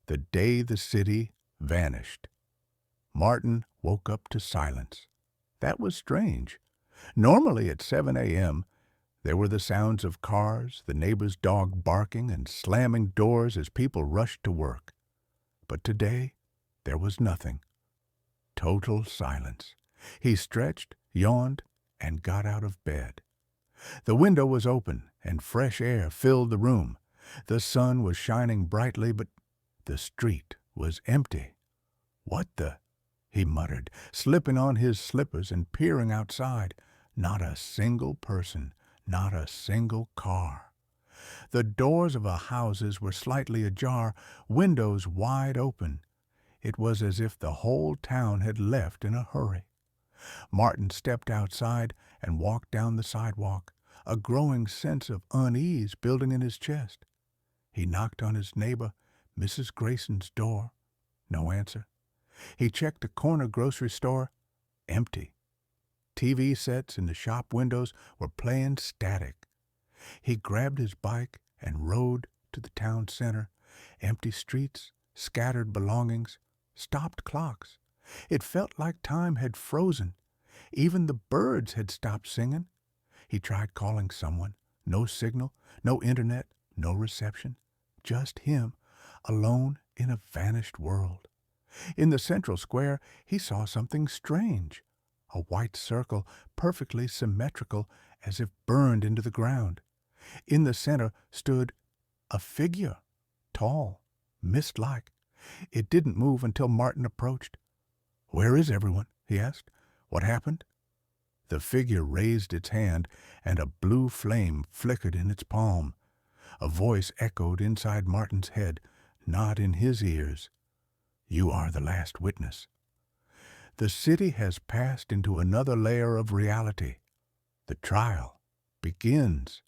The day the city vanished. Martin woke up to silence. That was strange. Normally at 7 a.m., there were the sounds of cars, the neighbor's dog barking and slamming doors as people rushed to work. But today, there was nothing. Total silence. He stretched, yawned, and got out of bed. The window was open, and fresh air filled the room. The sun was shining brightly, but the street was empty. "What the?" he muttered, slipping on his slippers and peering outside. Not a single person, not a single car. The doors of our houses were slightly ajar, windows wide open. It was as if the whole town had left in a hurry. Martin stepped outside and walked down the sidewalk, a growing sense of unease building in his chest. He knocked on his neighbor, Mrs. Grayson's door. No answer. He checked the corner grocery store. Empty. TV sets in the shop windows were playing static. He grabbed his bike and rode to the town center. Empty streets, scattered belongings, stopped clocks. It felt like time had frozen. Even the birds had stopped singing. He tried calling someone. No signal, no internet, no reception. Just him, alone in a vanished world. In the central square, he saw something strange. A white circle, perfectly symmetrical, as if burned into the ground. In the center stood a figure, tall, mist-like. It didn't move until Martin approached. "Where is everyone?" he asked. "What happened?" The figure raised its hand, and a blue flame flickered in its palm. A voice echoed inside Martin's head, not in his ears. "You are the last witness. The city has passed into another layer of reality. The trial begins."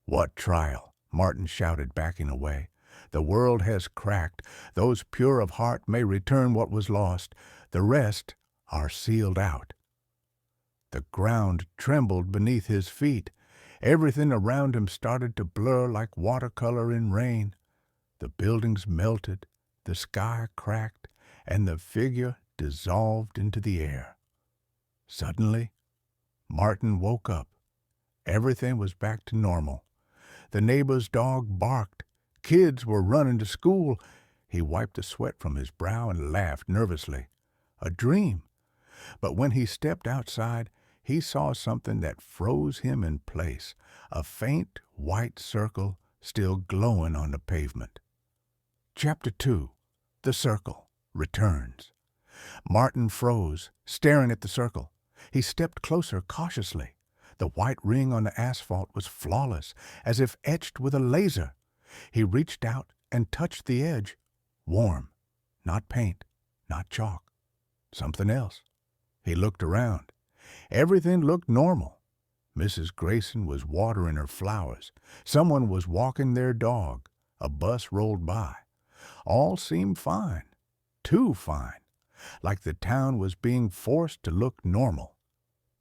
"What trial?" Martin shouted, backing away. "The world has cracked. Those pure of heart may return what was lost. The rest are sealed out." The ground trembled beneath his feet. Everything around him started to blur like watercolor in rain. The buildings melted, the sky cracked, and the figure dissolved into the air. Suddenly, Martin woke up. Everything was back to normal. The neighbor's dog barked. Kids were running to school. He wiped the sweat from his brow and laughed nervously. A dream. But when he stepped outside, he saw something that froze him in place, a faint white circle still glowing on the pavement. Chapter 2. The Circle Returns. Martin froze, staring at the circle. He stepped closer cautiously. The white ring on the asphalt was flawless, as if etched with a laser. He reached out and touched the edge. Warm. Not paint, not chalk. Something else. He looked around. Everything looked normal. Mrs. Grayson was watering her flowers. Someone was walking their dog. A bus rolled by. All seemed fine. Too fine. Like the town was being forced to look normal.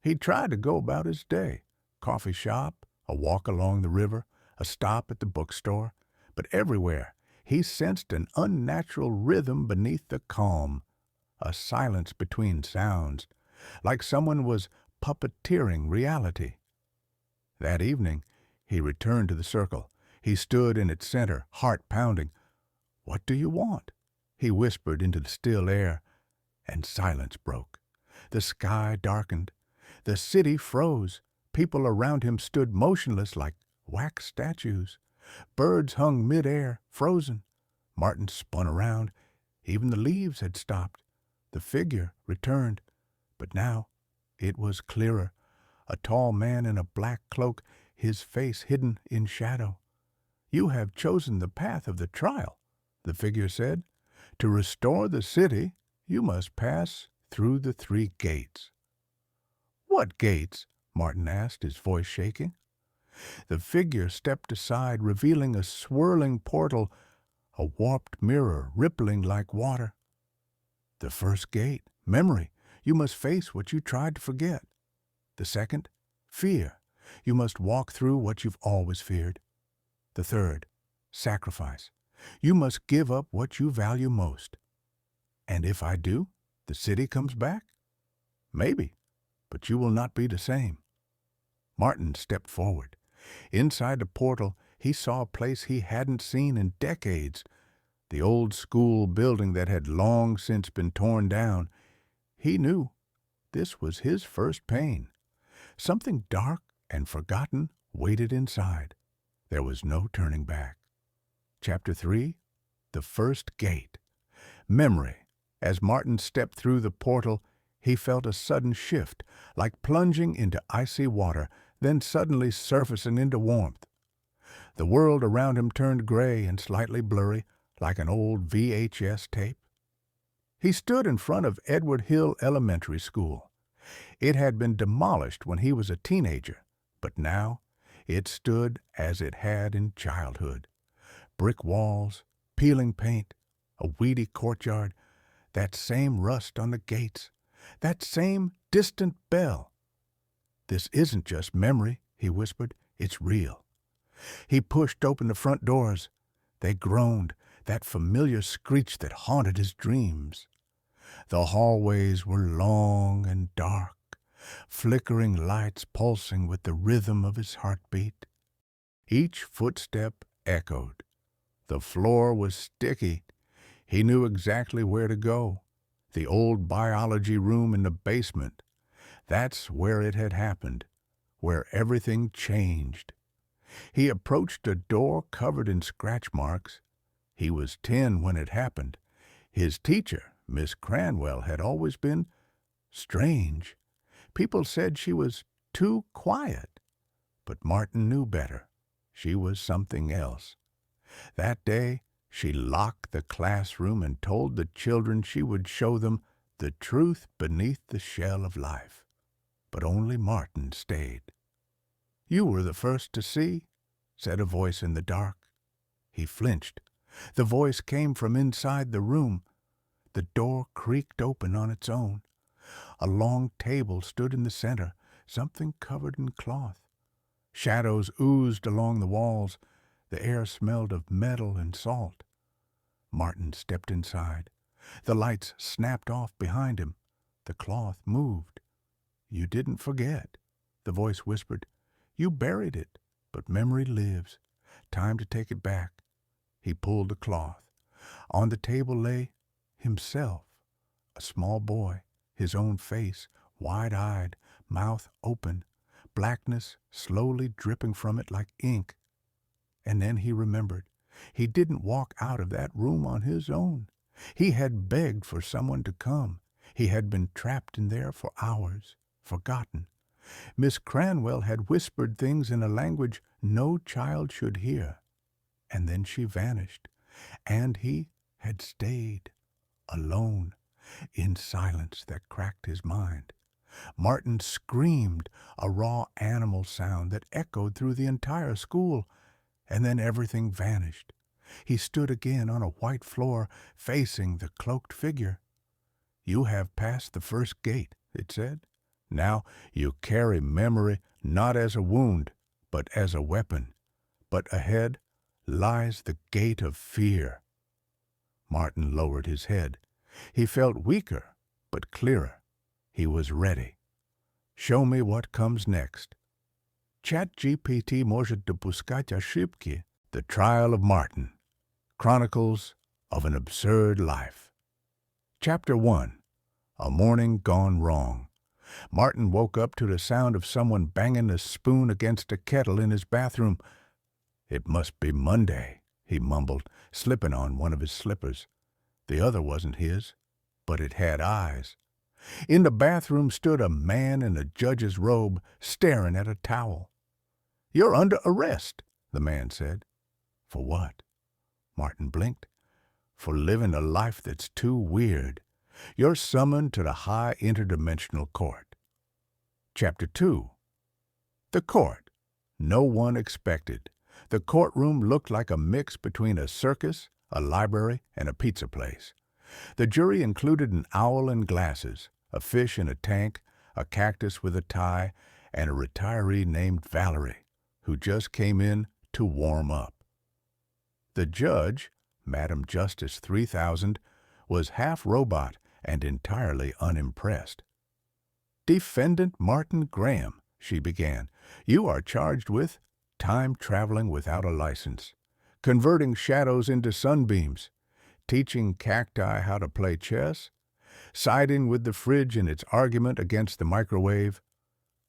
He tried to go about his day. Coffee shop, a walk along the river, a stop at the bookstore. But everywhere he sensed an unnatural rhythm beneath the calm. A silence between sounds, like someone was puppeteering reality. That evening, he returned to the circle. He stood in its center, heart pounding. "What do you want?" he whispered into the still air, and silence broke. The sky darkened. The city froze. People around him stood motionless like wax statues. Birds hung mid-air, frozen. Martin spun around. Even the leaves had stopped. The figure returned. But now it was clearer. A tall man in a black cloak, his face hidden in shadow. "You have chosen the path of the trial," the figure said. "To restore the city, you must pass through the 3 gates." "What gates?" Martin asked, his voice shaking. The figure stepped aside, revealing a swirling portal, a warped mirror rippling like water. "The first gate, memory. You must face what you tried to forget. The second, fear. You must walk through what you've always feared. The third, sacrifice. You must give up what you value most. And if I do, the city comes back? Maybe, but you will not be the same." Martin stepped forward. Inside the portal, he saw a place he hadn't seen in decades, the old school building that had long since been torn down. He knew this was his first pain. Something dark and forgotten waited inside. There was no turning back. Chapter 3, The First Gate. Memory. As Martin stepped through the portal, he felt a sudden shift, like plunging into icy water, then suddenly surfacing into warmth. The world around him turned gray and slightly blurry, like an old VHS tape. He stood in front of Edward Hill Elementary School. It had been demolished when he was a teenager, but now it stood as it had in childhood. Brick walls, peeling paint, a weedy courtyard, that same rust on the gates, that same distant bell. "This isn't just memory," he whispered. "It's real." He pushed open the front doors. They groaned, that familiar screech that haunted his dreams. The hallways were long and dark, flickering lights pulsing with the rhythm of his heartbeat. Each footstep echoed. The floor was sticky. He knew exactly where to go. The old biology room in the basement. That's where it had happened, where everything changed. He approached a door covered in scratch marks. He was 10 when it happened. His teacher, Miss Cranwell, had always been strange. People said she was too quiet. But Martin knew better. She was something else. That day, she locked the classroom and told the children she would show them the truth beneath the shell of life. But only Martin stayed. "You were the first to see," said a voice in the dark. He flinched. The voice came from inside the room. The door creaked open on its own. A long table stood in the center, something covered in cloth. Shadows oozed along the walls. The air smelled of metal and salt. Martin stepped inside. The lights snapped off behind him. The cloth moved. "You didn't forget," the voice whispered. "You buried it, but memory lives. Time to take it back." He pulled the cloth. On the table lay himself, a small boy, his own face, wide-eyed, mouth open, blackness slowly dripping from it like ink. And then he remembered. He didn't walk out of that room on his own. He had begged for someone to come. He had been trapped in there for hours, forgotten. Miss Cranwell had whispered things in a language no child should hear. And then she vanished, and he had stayed, alone, in silence that cracked his mind. Martin screamed, a raw animal sound that echoed through the entire school, and then everything vanished. He stood again on a white floor, facing the cloaked figure. "You have passed the first gate," it said. "Now you carry memory not as a wound, but as a weapon. But ahead lies the gate of fear." Martin lowered his head. He felt weaker, but clearer. He was ready. Show me what comes next. ChatGPT может допускать ошибки. The Trial of Martin. Chronicles of an Absurd Life. Chapter 1. A Morning Gone Wrong. Martin woke up to the sound of someone banging a spoon against a kettle in his bathroom. "It must be Monday," he mumbled, slipping on one of his slippers. The other wasn't his, but it had eyes. In the bathroom stood a man in a judge's robe, staring at a towel. "You're under arrest," the man said. "For what?" Martin blinked. "For living a life that's too weird. You're summoned to the high interdimensional court." Chapter 2. The court. No one expected. The courtroom looked like a mix between a circus, a library, and a pizza place. The jury included an owl in glasses, a fish in a tank, a cactus with a tie, and a retiree named Valerie, who just came in to warm up. The judge, Madam Justice 3000, was half robot and entirely unimpressed. "Defendant Martin Graham," she began, "you are charged with time traveling without a license, converting shadows into sunbeams, teaching cacti how to play chess, siding with the fridge in its argument against the microwave."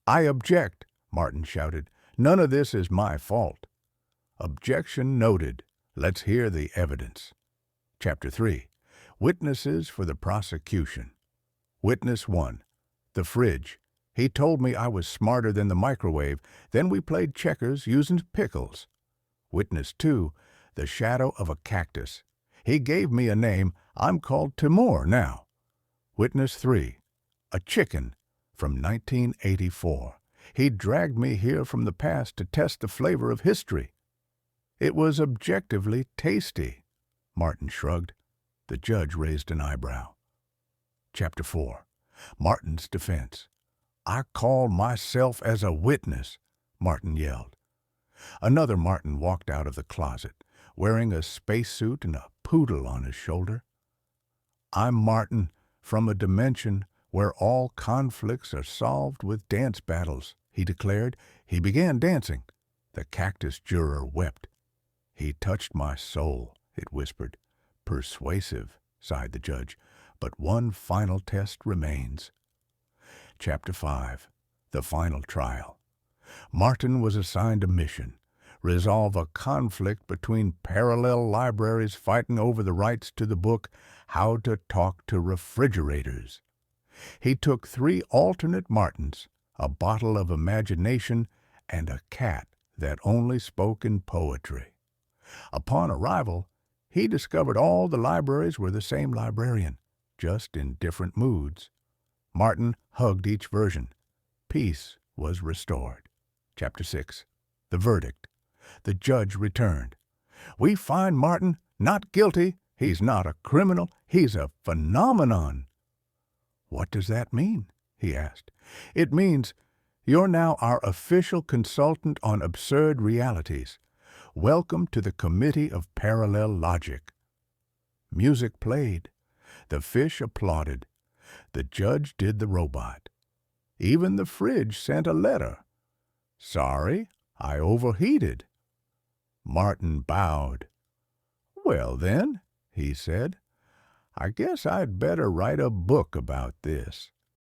"I object," Martin shouted. "None of this is my fault." "Objection noted. Let's hear the evidence." Chapter 3. Witnesses for the prosecution. Witness 1. The fridge. "He told me I was smarter than the microwave. Then we played checkers using pickles." Witness 2. The shadow of a cactus. "He gave me a name. I'm called Timur now." Witness 3. A chicken from 1984. "He dragged me here from the past to test the flavor of history." "It was objectively tasty." Martin shrugged. The judge raised an eyebrow. Chapter 4. Martin's defense. "I call myself as a witness," Martin yelled. Another Martin walked out of the closet, wearing a spacesuit and a poodle on his shoulder. "I'm Martin, from a dimension where all conflicts are solved with dance battles," he declared. He began dancing. The cactus juror wept. "He touched my soul," it whispered. "Persuasive," sighed the judge, "but one final test remains." Chapter 5. The final trial. Martin was assigned a mission: resolve a conflict between parallel libraries fighting over the rights to the book How to Talk to Refrigerators. He took 3 alternate Martins, a bottle of imagination, and a cat that only spoke in poetry. Upon arrival, he discovered all the libraries were the same librarian, just in different moods. Martin hugged each version. Peace was restored. Chapter 6. The verdict. The judge returned. "We find Martin not guilty. He's not a criminal. He's a phenomenon." "What does that mean?" he asked. "It means you're now our official consultant on absurd realities. Welcome to the Committee of Parallel Logic." Music played. The fish applauded. The judge did the robot. Even the fridge sent a letter. "Sorry, I overheated." Martin bowed. "Well then," he said, "I guess I'd better write a book about this."